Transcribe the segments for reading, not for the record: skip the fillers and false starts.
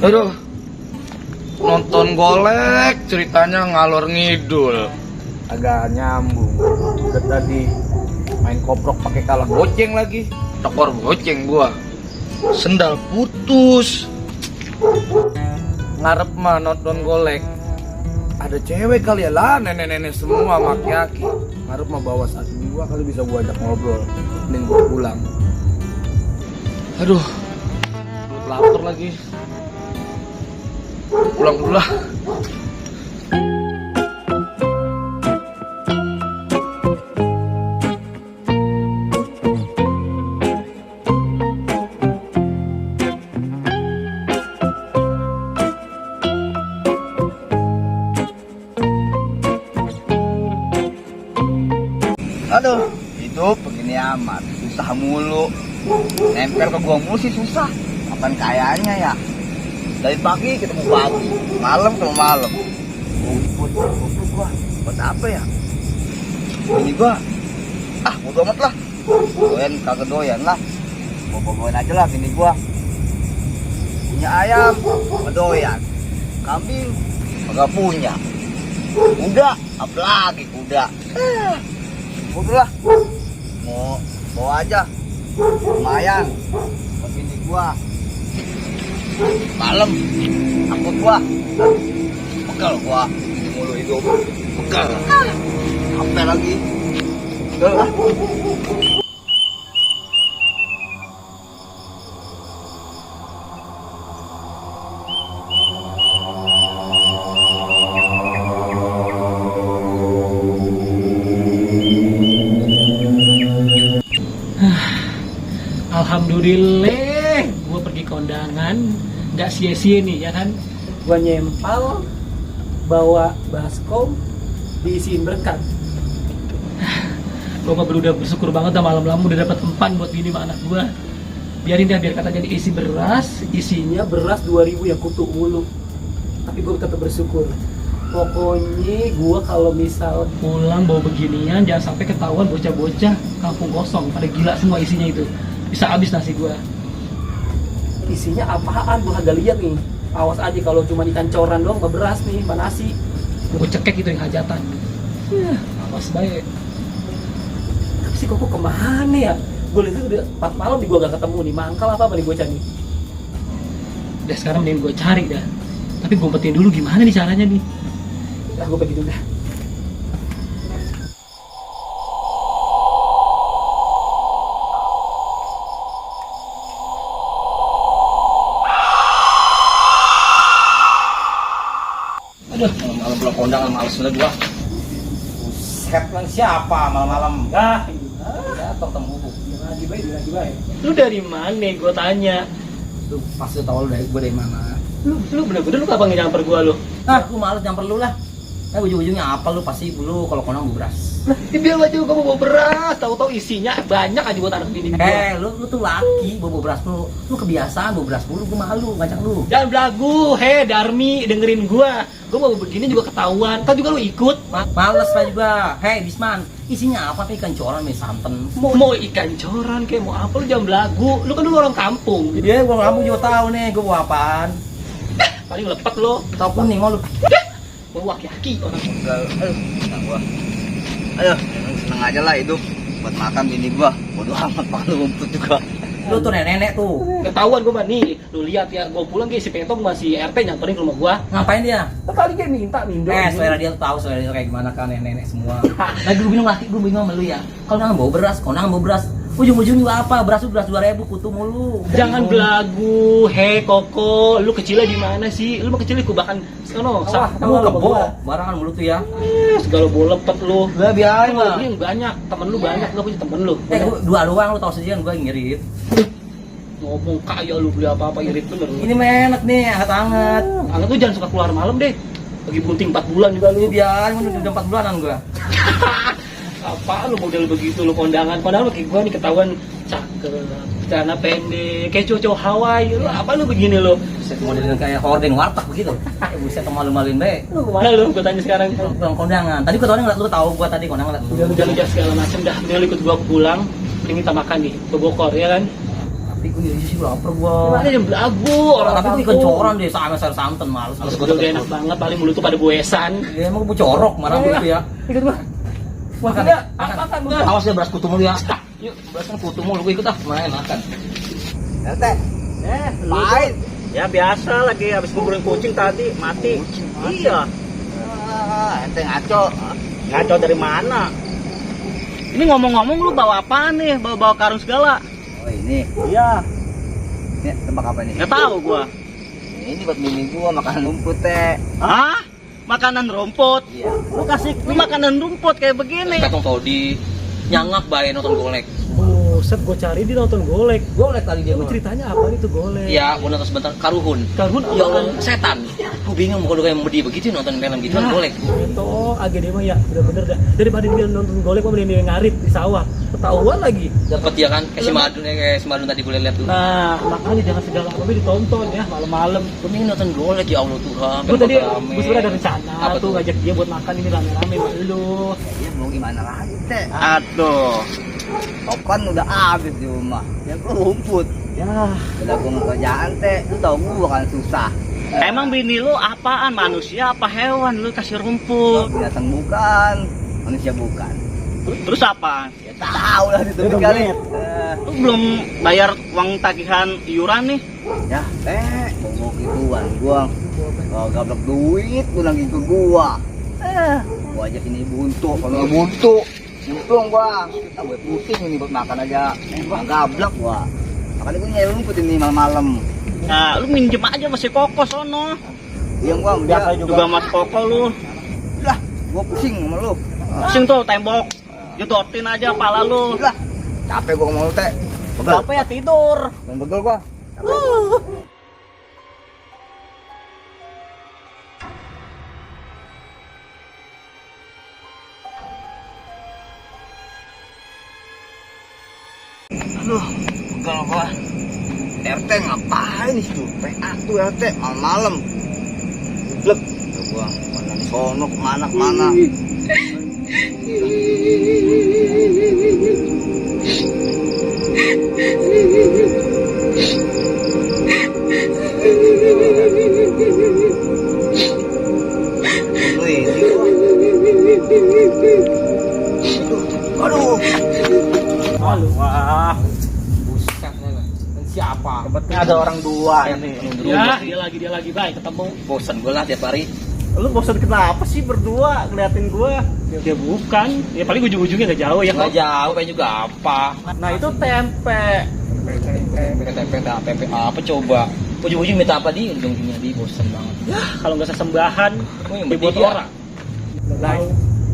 Aduh, nonton golek ceritanya ngalor ngidul, agak nyambung. Udah tadi main koprok pakai kalah goceng lagi, tekor goceng gua, sendal putus. Ngarep mah nonton golek, ada cewek kali ya lah, nenek-nenek semua maki-aki. Ngarep mah bawa satu dua kali bisa gua ajak ngobrol, mending gua pulang. Aduh, perut lapar lagi. Pulang dulu lah. Aduh, hidup begini amat, susah mulu. Nempel ke gua mulu sih susah. Kapan kayaknya ya? Dari pagi ketemu pagi, malam ketemu malam. Rumput gua, buat apa ya? Ini gua, bodo amat lah. Doyan kagak doyan lah. Bawa-bawain aja lah gini gua. Punya ayam, kagak doyan. Kambing, kagak punya. Kuda, apalagi kuda. Udah lah, mau bawa aja, lumayan buat bini gua. Malam, takut gua, pegal gua, ini mulu hidup, pegal. Sampai lagi, udah lah. Alhamdulillah, gue pergi kondangan, nggak sia-sia nih ya kan. Gue nyempal, bawa baskom, diisiin berkat. Gue mah udah bersyukur banget dah, malam-malam udah dapat empan buat bini sama anak gue. Biarin dah, biar katanya diisi beras, isinya beras 2000 yang kutu mulu. Tapi gue tetap bersyukur. Pokoknya gue kalau misal pulang bawa beginian, jangan sampai ketahuan bocah-bocah kampung kosong, pada gila semua isinya itu. Bisa habis nasi gua. Isinya apaan gua kagak lihat nih. Awas aja kalau cuma ikan coran doang, beras nih, nasi. Gua cekek itu yang hajatan. Awas baik. Tapi si Koko kemana ya? Gua lihat udah 4 malam di gua gak ketemu nih. Mangkal apa nih bocah nih? Udah sekarang mending gua cari dah. Tapi gua umpetin dulu gimana nih caranya nih. Dah gua pergi dulu dah. Aduh, malam-malam pulang kondangan males banget gua. Buset, lang siapa malam-malam? Jatuh temu. Lagi baik. Lu dari mana? Gue tanya. Lu pasti tahu lu dari gua dari mana. Lu bener-bener lu kapan nyamper gua lu? Gua males nyamper lu lah. Ujung-ujungnya apa lu pasti lu kalau kondangan gua beras. Nah, biar aja gua bawa beras, tahu-tahu isinya banyak aja buat anak bini gua. Lu tuh laki bawa beras lu. Lu kebiasaan bawa beras mulu, gua malu ngajak lu. Jangan belagu, Darmi, dengerin gua. Gua mau begini juga ketahuan. Kan juga lu ikut. Males lah juga. Bisman, isinya apa? Ikan coran nih santan. Mau ikan coran kayak mau apa, lu jangan belagu. Lu kan dulu orang kampung. Iya, gua kampung juga tahu nih gua bawa apaan. Paling lepet lo. Tahu kuning mau lu. Bawa aki-aki orang. Ayo, seneng aja lah hidup. Buat makan bini gua. Bodo amat makan rumput juga. Lu tuh nenek tuh. Ketahuan gua mah nih. Lu lihat ya, gua pulang kayak si Petong masih RT nyamperin ke rumah gua. Ngapain dia? Kali dia minta mindo. Selera dia tahu selera dia kayak gimana kan nenek semua. Lagi gue bingung sama lu ya. Kalau nang bawa beras, ujung-ujung juga apa? Beras 2000 kutu mulu. Jangan belagu, Koko, lu kecilnya di mana sih? Lu mah kecilnya kubakan sono. Kamu kebo, barangan mulu tuh ya. Segala bola lepet lu. Lah biarin lah. Lu yang banyak, temen lu banyak, lu punya temen lu. Dua doang lu tahu sendirian gua ngirit. Ngomong kaya lu beli apa-apa irit bener. Ini enak nih, hangat-hangat. Anget lu jangan suka keluar malam deh. Lagi bunting 4 bulan juga lu. Biarin udah 4 bulanan gua. Apaan lu model begitu lu kondangan kayak gua nih ketahuan cakep, celana pendek, kayak cowok Hawaii. Lu apa lu begini lu? Buset modelnya kayak horden warteg begitu. Buset malu-maluin be. Lu kemana lu? Gua tanya sekarang. Kondangan. Tadi gua ngeliat lu tahu gua tadi kondangan ngeliat. Udah segala macam dah. Mending lu ikut gua pulang, mending kita makan nih, ke Bogor ya kan? Tapi Tapi gue sih lapar gua. Mana yang belagu orang Tapi gue kencoran deh sama sayur santan males. Males gue udah enak banget, paling mulut tuh pada goesan. Ya emang gue corok marah gue itu ya. Ikut gua. Makan ya, makan. Awas ya beras kutu mulu ya. Yuk, beras kutu mulu gue ikut ah. Main makan. RT, main. Ya biasa lagi habis nguburin kucing tadi mati. Iya. RT ngaco. Ngaco dari mana? Ini ngomong-ngomong lu bawa apa nih? Bawa karung segala? Oh ini, Iya. ini tebak apa nih? Nggak tahu gua. Ini buat mini gua makan rumput teh. Hah? Makanan rumput? Iya. Lu kasih makanan rumput kayak begini. Katong todi nyangak bae nonton golek. Buset, gue cari dia nonton golek. Golek tadi dia. Lu ceritanya apa itu golek? Iya, gue nonton sebentar karuhun. Karhun Ya Allah, apaan? setan. Gue bingung kalau kayak medi begitu nonton film gitu kan golek. Itu agak dia mah ya, bener-bener dah. Daripada dia nonton golek, mah mending dia ngarit di sawah. Ketahuan lagi. Dapat ya kan kayak si Madun tadi boleh lihat tuh. Nah, makanya jangan segala apa ditonton ya malam-malam. Gue pengen nonton golek ya Allah Tuhan. Gue tadi, rame. gue sebenarnya ada rencana Apa tuh tuh? ngajak dia buat makan ini rame-rame sama lu. Ya mau gimana lagi teh? Aduh. Topan udah habis di rumah. Ya gua rumput. Ya, Udah gua mau kerjaan teh, lu tau gua kan susah. Emang bini lu apaan? Manusia apa hewan? Lu kasih rumput. Binatang bukan, manusia bukan. Terus apa? Ya tahu lah itu Dia kali. dompet. Lu belum bayar uang tagihan iuran nih? Ya teh, mau gituan gua. Kalau gablok duit, lu lagi ke gua. Gua aja sini buntu, kalau buntu. Untung gua, kita gue pusing ini buat makan aja. Gua gablok gua. Makanya gua nyari rumput ini malam-malam. Nah, lu minjem aja masih Koko sono. Iya gua Biasa juga mas Koko lu. Lah, gua pusing sama lu. Pusing tuh tembok. Jodotin aja pala lu. Lah, capek gua mau teh. Apa ya tidur? Dan begel gua. Aduh, begel gua. RT ngapain itu? PA tuh RT malam-malam. Blek, gua mana di sono kemana-kemana. Wih, ini gua. Aduh. malu. Wah, Buset, siapa? sebetulnya ada orang dua ini. Ya, dia lagi baik ketemu. Bosan gue lah tiap hari. Lu bosan kenapa sih berdua ngeliatin gua? Ya bukan, ya paling ujung-ujungnya gak jauh ya. Nggak jauh kayak juga apa? Nah itu tempe. tempe apa coba? Ujung-ujung minta apa di ujung-ujungnya di bosan banget. Kalau nggak sesembahan, Oh, yang dibuat penting ya. orang. Lah,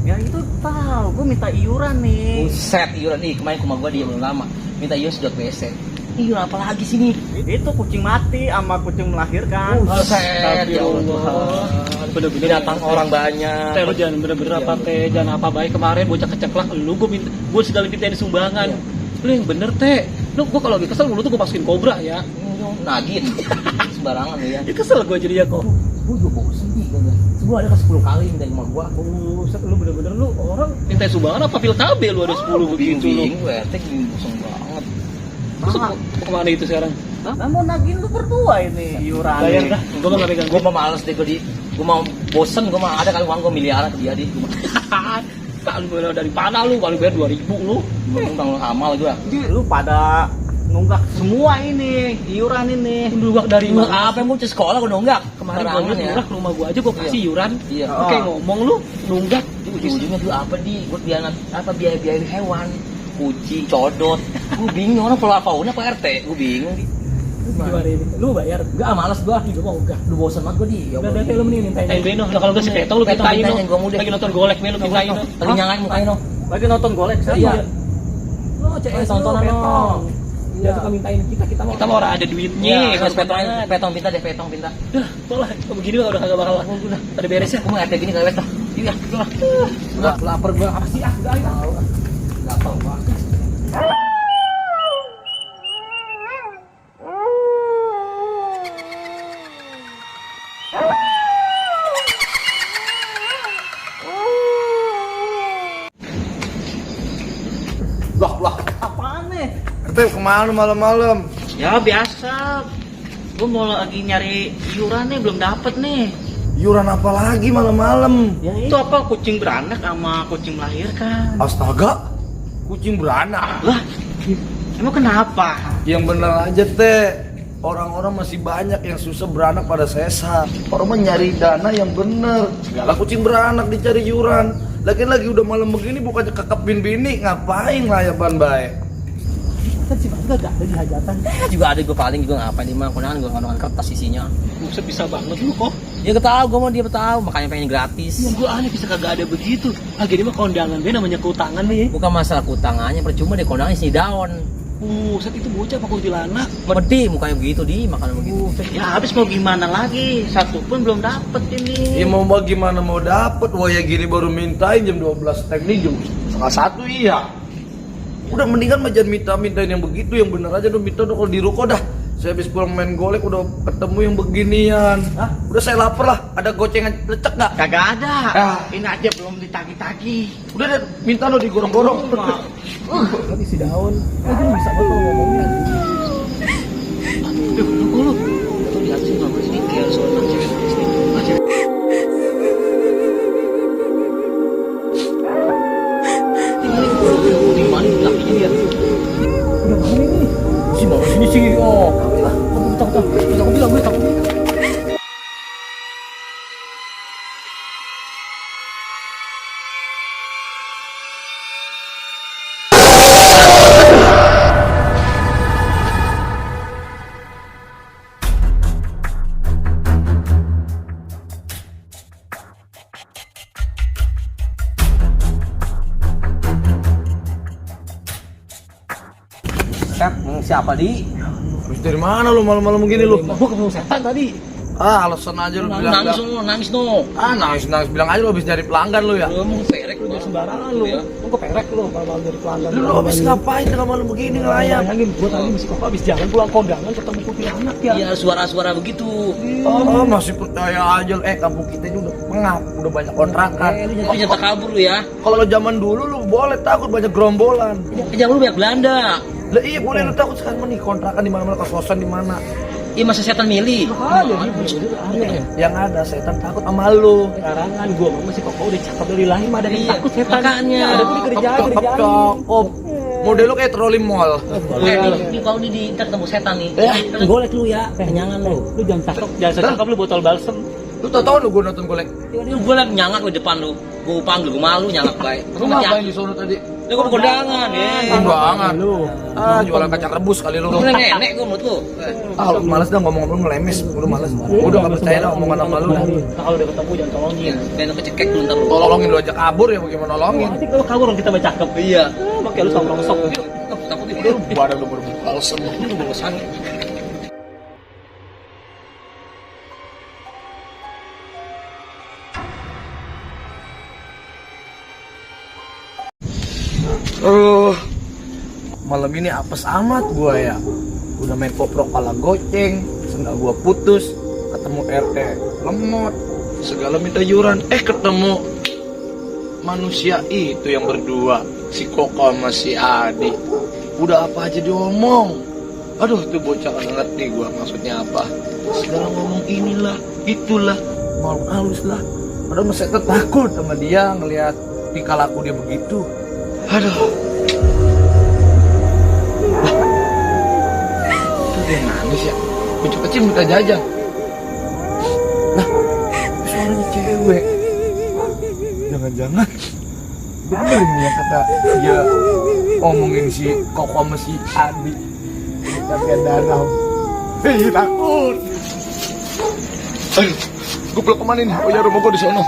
ya itu tahu, gua minta iuran nih. Buset, iuran nih kemarin rumah gua dia belum lama. Minta iuran sedot WC. Iuran apa lagi sini? Itu kucing mati sama kucing melahirkan. Buset, ya Astagfirullah. Allah. Bener-bener Binatang orang banyak. Teh lu jangan bener-bener apa teh, jangan apa baik kemarin bocah keceklak lu gue segala mintain sumbangan. Lu yang bener teh. Lu gue kalau lagi kesel mulut tuh gue masukin kobra ya. Nagin. Sembarangan lu ya. Ya kesel gue jadi ya kok. Gue juga bosan nih. Gue ada ke 10 kali minta rumah gua. Buset, lu bener-bener lu orang minta sumbangan apa pil KB lu ada 10 begitu lu. Bingung gue, RT bosan banget. Terus mau kemana itu sekarang? Nah, mau nagih lu berdua ini iuran. Bayar dah, gue mah gak pegang. Gue mau males deh gue mau bosen, gue mau ada kali uang gue miliaran ke dia di. Kalau bayar dari mana lu? Paling bayar 2000 lu. Gue tanggung amal gue. Lu pada nunggak semua ini iuran ini. Nunggak dari Nunggak mana? apa yang mau sekolah gue nunggak. Kemarin gue Sembarangan nunggak ke rumah gue aja gue kasih Iya. iuran. Iya. Oke ngomong lu nunggak. Ujung-ujungnya dulu apa di buat biaya hewan, kucing, codot. Gue bingung orang pola fauna apa RT. Gue bingung di. Gimana ini? Lu bayar? Enggak, males gue. Gue mau enggak. Lu bosan banget gue di. Ya Udah Allah. bete lu mending mintain Beno. Nah, kalau enggak si Peto lu Peto mintain mintain, gua mau deh. Lagi nonton golek Beno mintain lu. Lagi nyalain mukanya no. Lagi nonton golek Iya. saya. Lu CS tontonan Petong. no. Dia suka mintain kita mau orang ada duitnya. Iya, petong pinta deh, petong pinta. Dah, tolong. Kalau begini mah udah kagak bakal laku udah. Pada beres ya. Gue mau RT gini kali petong. Iya, udah. Lapar gue apa sih? Udah ayo. Gampang banget. Lah, Apaan nih? RT kemana malam-malam? Ya biasa. Gue mau lagi nyari iuran nih, belum dapet nih. Iuran apa lagi malam-malam? Ya itu apa, kucing beranak sama kucing melahirkan. Astaga, kucing beranak. Lah, emang kenapa? Yang bener aja teh, orang-orang masih banyak yang susah beranak pada sesar. Orang mah nyari dana yang bener. Segala kucing beranak dicari iuran. Lagi udah malam begini bukannya kekepin bini, ngapain layapan baik? Kan si Bangga gak ada di hajatan. Juga ada gue paling juga ngapain di mana kondangan gue kondangan kertas isinya. Buset bisa banget lu kok. Dia ketahu gue mau dia tahu makanya pengen gratis. Yang gue aneh bisa kagak ada begitu. Lagi ini mah kondangan dia namanya keutangan nih. Bukan masalah kutangannya percuma deh kondangan isi daun. Buset itu bocah apa kuntilanak. Pedih mukanya begitu di makanan begitu. Ya habis mau gimana lagi? Satu pun belum dapet ini. Ya mau bagaimana mau dapet, wah ya gini baru mintain jam 12 teknik jam setengah 1 iya. Udah mendingan mah jangan mintain yang begitu, yang bener aja dong minta dong kalau di ruko dah. Saya habis pulang main golek udah ketemu yang beginian. Hah? Udah saya lapar lah, ada gocengan lecek gak? Kagak ada. Ah. Ini aja belum ditagi-tagi. Udah deh, minta lo digorong-gorong. Kan isi daun. Aja lu bisa betul ngomongnya. Duh, lu. Tuh lihat sih nggak sini kayak seorang cewek sini. Aja. Di mana lakinya dia? Udah malam ini. Si mau sini sih oh. Takut. Aku bilang gue takut. Siapa di? Terus dari mana lu malam-malam begini lu? Gue ketemu setan tadi. Ah, alasan aja lu bilang. Nangis no. Nangis bilang aja lu habis nyari pelanggan lu ya. Lu mau perek Lu jangan sembarangan lu. Lu kok perek lu kalau malam dari pelanggan. Lu habis ngapain tengah malam begini ngelayap? Bayangin gue tadi masih kok habis jalan pulang kondangan ketemu kuntilanak ya. Iya suara-suara begitu. Oh, masih percaya aja. Kampung kita ini udah pengap, udah banyak kontrakan. Lu nyata kabur lu ya. Kalau zaman dulu lu boleh takut banyak gerombolan. Jangan lu banyak Belanda. Lah iya boleh lu takut sekarang nih kontrakan di mana-mana, kos-kosan di mana. Iya masa setan milih. Yang ada setan takut sama lu. Karangan gue masih kok udah cakep dari lahir mah ada yang Iya, takut setan. makanya. Ada gue dikerjain. Cakep. Model lu kayak troli mall. Ini kalau di ntar ketemu setan nih. Golek lu ya, kenyangan lu. Lu jangan cakep, jangan secakep lu botol balsem. Lu tau lu gue nonton golek. Gue lagi nyangak di depan lu. Gue panggil, gue malu nyangak baik. Lu ngapain di sono tadi? Lu gue kondangan ya. Kondangan. Lu. Jualan kacang rebus kali lu. Lu nenek gue menurut lu. Lu males dah ngomong-ngomong ngelemes. Udah males. Udah gak percaya dah omongan sama lu. Nah, kalau udah ketemu jangan tolongin. Kayak kecekek lu ntar lu. Tolongin lu aja kabur ya bagaimana nolongin. Nanti kalau kabur orang kita mah cakep. Iya. Makanya lu sok-sok. Takut nih. Udah lu badan lu berbukal semua. Lu bosan. Malam ini apes amat gua ya. Udah main koprok pala goceng, sendal gua putus, ketemu RT lemot, segala minta iuran. Ketemu manusia itu yang berdua, si Koko sama si Adi. Udah apa aja diomong. Aduh tuh bocah gak ngerti gua maksudnya apa. Segala ngomong inilah, itulah, mau halus lah. Padahal masih takut sama dia ngelihat tingkah laku dia begitu. Aduh. Itu dia nangis ya. Bocah kecil minta jajan. Nah, suaranya cewek. Jangan-jangan bener nih yang kata dia ngomongin si Koko sama si Adi. Tapi dalam. Takut. Aduh, gue pulang kemana nih? Oh ya rumah gue di sana.